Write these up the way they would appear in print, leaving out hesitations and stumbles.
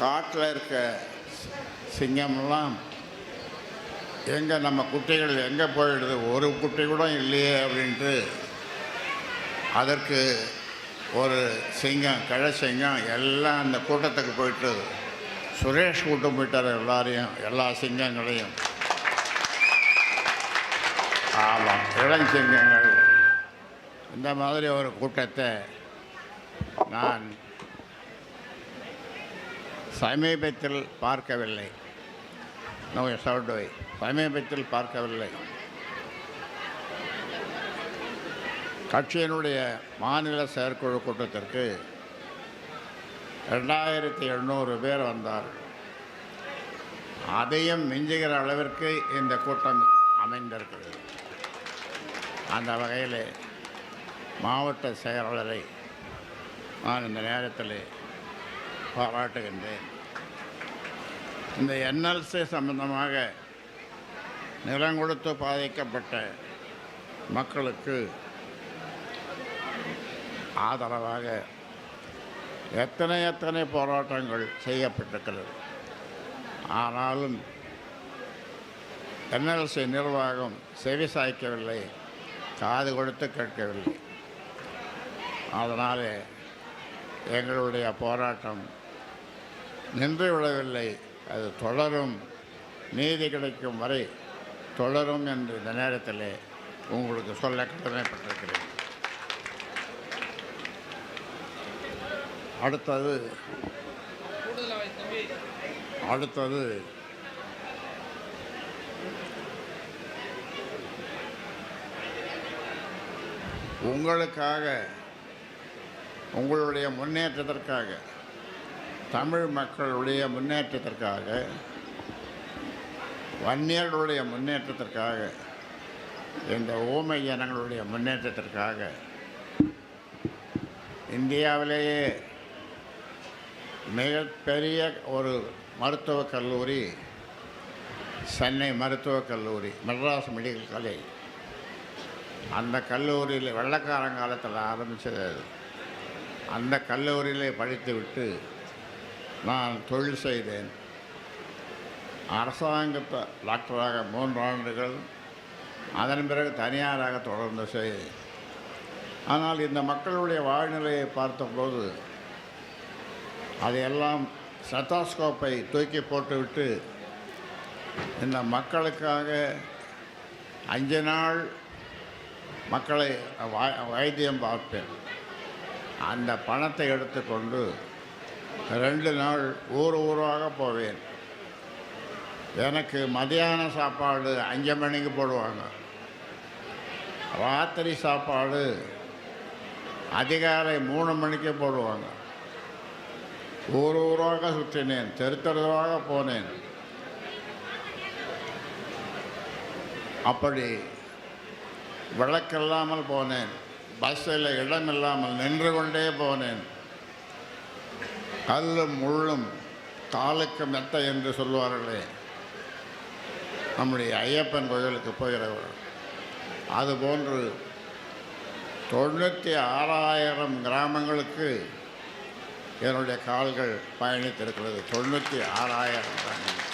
காட்டில் இருக்க சிங்கம்லாம் எங்கே நம்ம குட்டிகள் எங்கே போயிடுது, ஒரு குட்டி கூட இல்லையே அப்படின்ட்டு அதற்கு ஒரு சிங்கம், கிழ சிங்கம் எல்லாம் அந்த கூட்டத்துக்கு போயிட்டு சுரேஷ் கூட்டம் போயிட்டார் எல்லாரையும், எல்லா சிங்கங்களையும். ஆமாம், இளஞ்சிங்கங்கள். இந்த மாதிரி ஒரு கூட்டத்தை நான் சமீபத்தில் பார்க்கவில்லை. சமீபத்தில் பார்க்கவில்லை. கட்சியினுடைய மாநில செயற்குழு கூட்டத்திற்கு 2700 பேர் வந்தார்கள். அதையும் மிஞ்சுகிற அளவிற்கு இந்த கூட்டம் அமைந்திருக்கிறது. அந்த வகையில் மாவட்ட செயலாளரை நான் இந்த நேரத்தில் பாராட்டுகின்றேன். இந்த என்எல்சி சம்பந்தமாக நிலம் கொடுத்து பாதிக்கப்பட்ட மக்களுக்கு ஆதரவாக எத்தனை போராட்டங்கள் செய்யப்பட்டிருக்கிறது. ஆனாலும் என்எல்சி நிர்வாகம் செவி சாய்க்கவில்லை, காது கொடுத்து கேட்கவில்லை. அதனால் எங்களுடைய போராட்டம் நின்று விடவில்லை, அது தொடரும். நீதி கிடைக்கும் வரை தொடரும் என்று இந்த நேரத்தில் உங்களுக்கு சொல்ல கடமைப்பட்டிருக்கிறேன். அடுத்தது உங்களுக்காக, உங்களுடைய முன்னேற்றத்திற்காக, தமிழ் மக்களுடைய முன்னேற்றத்திற்காக, வன்னியர்களுடைய முன்னேற்றத்திற்காக, இந்த ஊமை ஜனங்களுடைய முன்னேற்றத்திற்காக இந்தியாவிலேயே மிகப்பெரிய ஒரு மருத்துவக் கல்லூரி, சென்னை மருத்துவக் கல்லூரி, மெட்ராஸ் மெடிக்கல் காலேஜ். அந்த கல்லூரியில் வெள்ளைக்காரங்காலத்தில் ஆரம்பித்தது. அந்த கல்லூரியிலே படித்துவிட்டு நான் தொழில் செய்தேன். அரசாங்கத்தை டாக்டராக 3 ஆண்டுகள், அதன் பிறகு தனியாராக தொடர்ந்து செய்தேன். ஆனால் இந்த மக்களுடைய வாழ்நிலையை பார்த்தபோது அதையெல்லாம் ஸ்டெத்தாஸ்கோப்பை தூக்கி போட்டுவிட்டு இந்த மக்களுக்காக 5 நாள் மக்களை வைத்தியம் பார்ப்பேன். அந்த பணத்தை எடுத்துக்கொண்டு 2 நாள் ஊராக போவேன். எனக்கு மதியான சாப்பாடு 5 மணிக்கு போடுவாங்க, ராத்திரி சாப்பாடு அதிகாலை 3 மணிக்கு போடுவாங்க. ஊராக சுற்றினேன், தெருவாக போனேன். அப்படி விளக்கில்லாமல் போனேன், பஸ்ஸில் இடமில்லாமல் நின்று கொண்டே போனேன். கல்லும் முள்ளும் காலுக்கு மெத்த என்று சொல்வார்களே, நம்முடைய ஐயப்பன் கோயிலுக்கு போகிறவர், அதுபோன்று 96,000 கிராமங்களுக்கு என்னுடைய கால்கள் பயணித்திருக்கிறது. 96,000 கிராமங்கள்.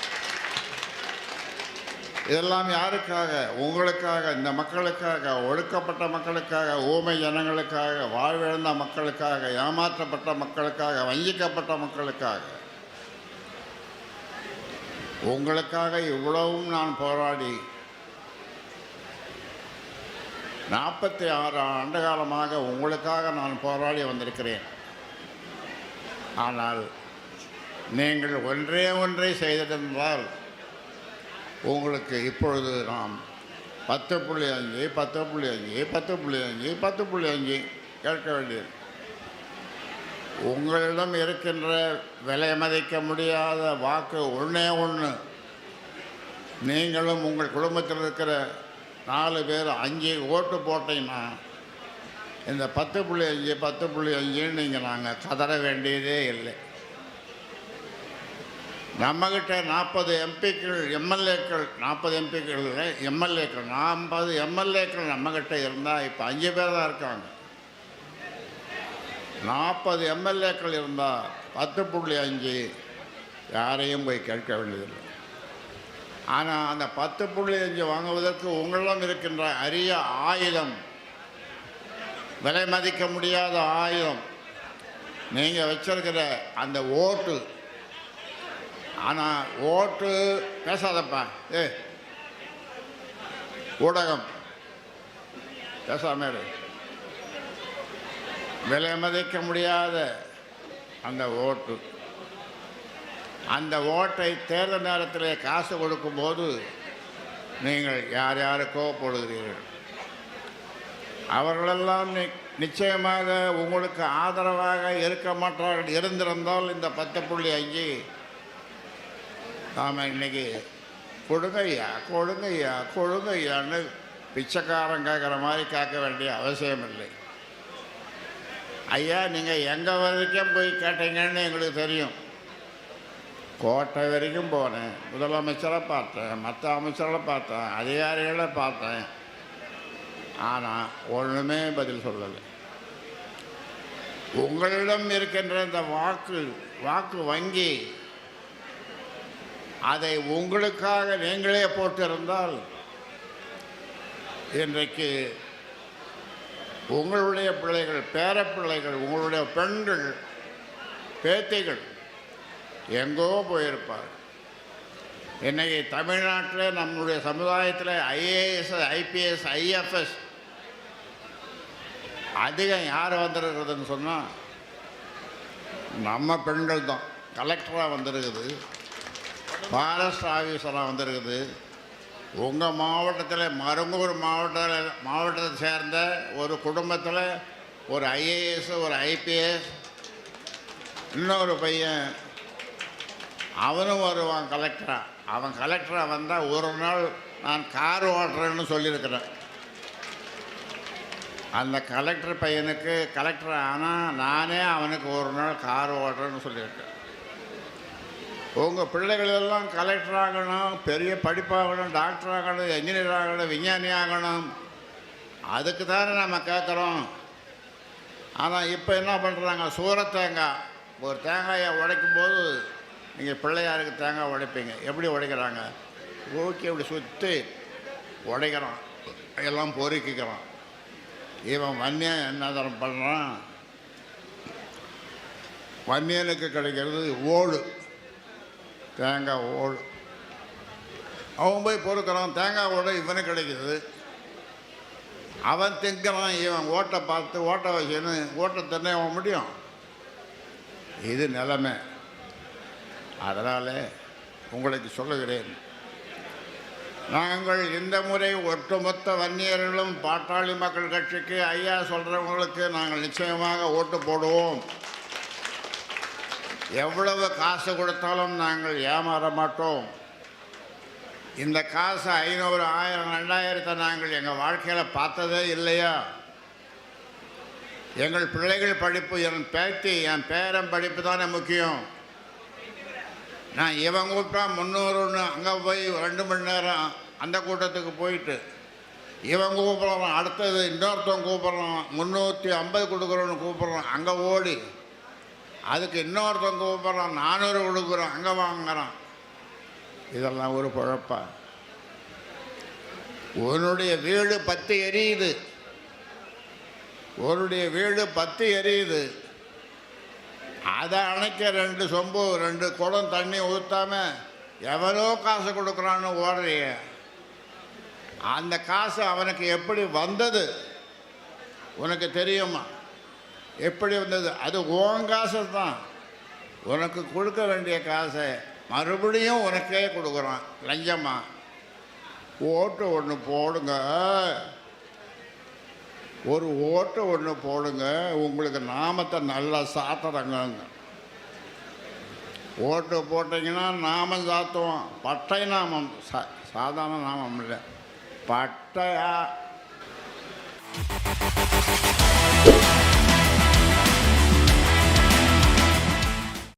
இதெல்லாம் யாருக்காக? உங்களுக்காக, இந்த மக்களுக்காக, ஒடுக்கப்பட்ட மக்களுக்காக, ஊமை ஜனங்களுக்காக, வாழ்விழந்த மக்களுக்காக, ஏமாற்றப்பட்ட மக்களுக்காக, வஞ்சிக்கப்பட்ட மக்களுக்காக, உங்களுக்காக இவ்வளவும் நான் போராடி 46 ஆண்டு காலமாக உங்களுக்காக நான் போராடி வந்திருக்கிறேன். ஆனால் நீங்கள் ஒன்றை செய்திருந்தால் உங்களுக்கு இப்பொழுது நாம் 10.5 கேட்க வேண்டியது. உங்களிடம் இருக்கின்ற விலை மதிக்க முடியாத வாக்கு ஒன்று. நீங்களும் உங்கள் குடும்பத்தில் இருக்கிற 4 பேர் 5 ஓட்டு போட்டீங்கன்னா இந்த 10.5 நீங்கள் நாங்கள் கதற வேண்டியதே இல்லை. நம்மக்கிட்ட 40 எம்பிக்கள், எம்எல்ஏக்கள், 40 எம்பிக்கள் இல்லை, எம்எல்ஏக்கள் 40 எம்எல்ஏக்கள் நம்மக்கிட்ட இருந்தால் இப்போ 5 பேர் தான் இருக்காங்க. 40 எம்எல்ஏக்கள் இருந்தால் 10.5 யாரையும் போய் கேட்க வேண்டியதில்லை. ஆனால் அந்த 10.5 வாங்குவதற்கு உங்களிடம் இருக்கின்ற அரிய ஆயுதம், விலை மதிக்க முடியாத ஆயுதம், நீங்கள் வச்சிருக்கிற அந்த ஓட்டு. ஆனால் ஓட்டு பேசாதப்பா, ஊடகம் பேசாம, விலை மதிக்க முடியாத அந்த ஓட்டு, அந்த ஓட்டை தேர்தல் நேரத்தில் காசு கொடுக்கும்போது நீங்கள் யார் யாருக்கோ போடுகிறீர்கள். அவர்களெல்லாம் நிச்சயமாக உங்களுக்கு ஆதரவாக இருக்க மாட்டார்கள். இருந்திருந்தால் இந்த 10.5 நாம் இன்னைக்கு கொடுங்கய்யா கொடுங்கய்யா கொடுங்கய்யான்னு பிச்சைக்காரன் கேட்குற மாதிரி கேட்க வேண்டிய அவசியம் இல்லை. ஐயா, நீங்கள் எங்கே வரைக்கும் போய் கேட்டீங்கன்னு எங்களுக்கு தெரியும். கோட்டை வரைக்கும் போனேன், முதலமைச்சரை பார்த்தேன், மற்ற அமைச்சர்களை பார்த்தேன், அதிகாரிகளை பார்த்தேன். ஆனால் ஒன்றுமே பதில் சொல்லலை. உங்களிடம் இருக்கின்ற இந்த வாக்கு வங்கி, அதை உங்களுக்காக நீங்களே போட்டிருந்தால் இன்றைக்கு உங்களுடைய பிள்ளைகள், பேரப்பிள்ளைகள், உங்களுடைய பெண்கள், பேத்திகள் எங்கோ போயிருப்பார். இன்றைக்கி தமிழ்நாட்டில் நம்முடைய சமுதாயத்தில் ஐஏஎஸ், ஐபிஎஸ், ஐஎஃப்எஸ் அதிகம் யார் வந்திருக்கிறதுன்னு சொன்னால் நம்ம பெண்கள் தான். கலெக்டராக வந்திருக்குது, ஃபாரஸ்ட் ஆஃபீஸராக வந்திருக்குது. உங்கள் மாவட்டத்தில், மருங்கூர் மாவட்டத்தை சேர்ந்த ஒரு குடும்பத்தில் ஒரு ஐஏஎஸ், ஒரு ஐபிஎஸ், இன்னொரு பையன் அவனும் வருவான் கலெக்டராக. அவன் கலெக்டராக வந்தால் ஒரு நாள் நான் கார் ஓட்டுறேன்னு சொல்லியிருக்கிறேன். அந்த கலெக்டர் பையனுக்கு கலெக்டர் ஆனால் நானே அவனுக்கு ஒரு நாள் கார் ஓட்டுறேன்னு சொல்லியிருக்கேன். உங்கள் பிள்ளைகளெல்லாம் கலெக்டர் ஆகணும், பெரிய படிப்பாகணும், டாக்டர் ஆகணும், என்ஜினியர் ஆகணும், விஞ்ஞானி ஆகணும், அதுக்கு தானே நம்ம கேட்குறோம். ஆனால் இப்போ என்ன பண்ணுறாங்க, சூரத்தேங்காய், ஒரு தேங்காயை உடைக்கும் போது நீங்கள் பிள்ளையாருக்கு தேங்காய் உடைப்பீங்க, எப்படி உடைக்கிறாங்க, ஊக்கி இப்படி சுற்றி உடைக்கிறான், எல்லாம் பொறுக்கிக்கிறான். இவன் வன்னியன் என்ன தரம் பண்ணுறான், வன்னியனுக்கு கிடைக்கிறது ஓடு, தேங்காய் ஓடு. அவன் போய் பொறுக்கிறான், தேங்காய் ஓடு இவனுக்கு கிடைக்குது. அவன் திங்கிறான், இவன் ஓட்டை பார்த்து ஓட்டை வச்சுன்னு ஓட்டை தண்ணே அவன் முடியும். இது நிலைமை. அதனால் உங்களுக்கு சொல்லுகிறேன், நாங்கள் இந்த முறை ஒட்டுமொத்த வன்னியர்களும் பாட்டாளி மக்கள் கட்சிக்கு ஐயா சொல்கிறவங்களுக்கு நாங்கள் நிச்சயமாக ஓட்டு போடுவோம். எவ்வளவு காசு கொடுத்தாலும் நாங்கள் ஏமாற மாட்டோம். இந்த காசு 500, 1000, 2000 நாங்கள் எங்கள் வாழ்க்கையில் பார்த்ததே இல்லையா? எங்கள் பிள்ளைகள் படிப்பு, என் பேத்தி, என் பேரன் படிப்பு தானே முக்கியம். நான் இவன் கூப்பிட்டா 300 அங்கே போய் 2 மணி நேரம் அந்த கூட்டத்துக்கு போயிட்டு, இவன் கூப்பிட்றான், அடுத்தது இன்னொருத்தவன் கூப்பிட்றான், 350 கொடுக்குறோன்னு கூப்பிட்றான், அங்கே ஓடி, அதுக்கு இன்னொருத்தவன் கூப்பிட்றான், 400 கொடுக்குறான், அங்கே வாங்குறான். இதெல்லாம் ஒரு குழப்பா? உன்னுடைய வீடு 10 எரியுது, உன்னுடைய வீடு 10 எரியுது, அதை அணைக்க 2 சொம்பு 2 குடம் தண்ணி ஊற்றாம எவனோ காசு கொடுக்குறான்னு ஓடுறிய. அந்த காசு அவனுக்கு எப்படி வந்தது உனக்கு தெரியுமா? எப்படி வந்தது? அது உன் காசு தான். உனக்கு கொடுக்க வேண்டிய காசை மறுபடியும் உனக்கே கொடுக்குறான் லஞ்சமா. ஓட்டு ஒன்று போடுங்க, ஒரு ஓட்டு ஒன்று போடுங்க, உங்களுக்கு நாமத்தை நல்லா சாத்துறங்க. ஓட்டு போட்டிங்கன்னா நாமம் சாத்துவோம், பட்டை நாமம், சாதாரண நாமம் இல்லை, பட்டையா.